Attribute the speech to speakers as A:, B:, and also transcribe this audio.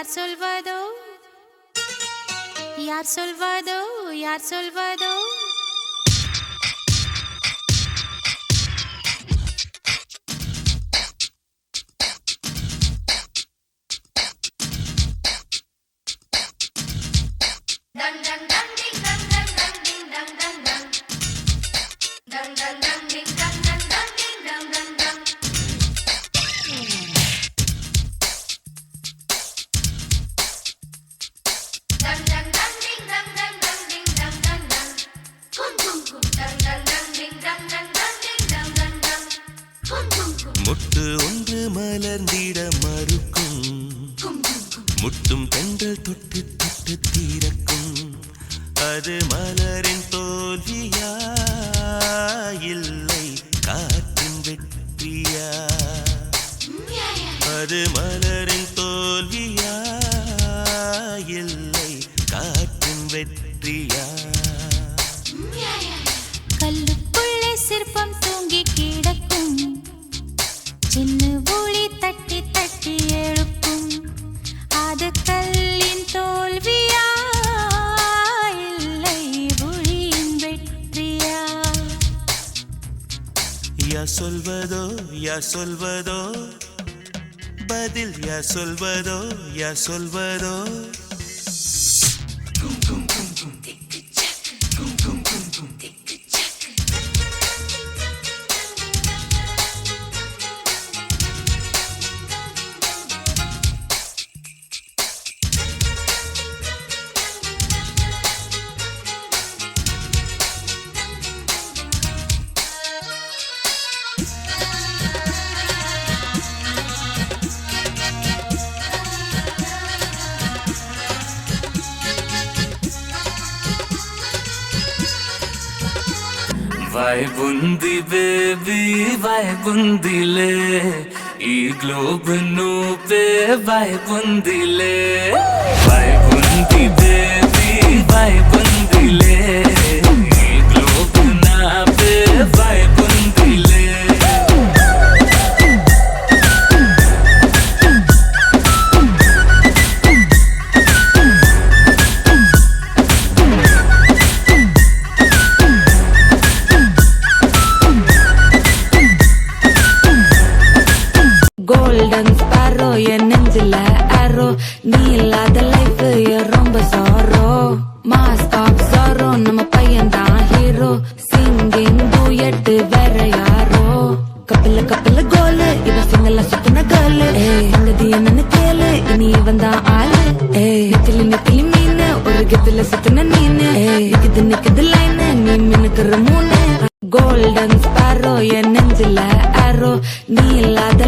A: யார் சொல்வதோ யார் சொல்வதோ யார் சொல்வதோ
B: முட்டு ஒன்று மலர்ந்திட மறுக்கும் முட்டும் பெண்கள் தொட்டு தொட்டு தீரக்கும் அது மலரின் தோல்வியா இல்லை காற்றின் வெற்றியா அது மலரின் தோல்வியா இல்லை காற்றின் வெற்றியா
A: கல்லுக்குள்ளே சிற்பம் தூங்கி கிடக்கும் சின்ன ஒளி தட்டி தட்டி எழுப்பும் அது கல்லின் தோல்வியா இல்லை ஒளியின் வெற்றியா
B: யார் சொல்வதோ யார் சொல்வதோ பதில் யார் சொல்வதோ யார் சொல்வதோ
C: Vai bundi baby, vai bundi le E globe no pe, vai bundi le Vai bundi baby, vai bundi le E globe na pe, vai bundi le
D: Golden Sparrow என் நெஞ்சில arrow நீ இல்லாத லைஃப் ரொம்ப sorrow Mask of sorrow நம்ம பையன்தான் hero Singing duet வேற யாரோ கப்பல கோலு இவ சிங்கல சுத்தின கேர்ளு சங்கதி என்னன்னு கேளு இனி இவன் தான் ஆளு நெத்திலி மீன் ஒரு கெத்துல சுத்தின நீனு நிக்குது லைன் நீ மினுக்குற மூணு Golden Sparrow என் நெஞ்சில arrow நீ இல்லாத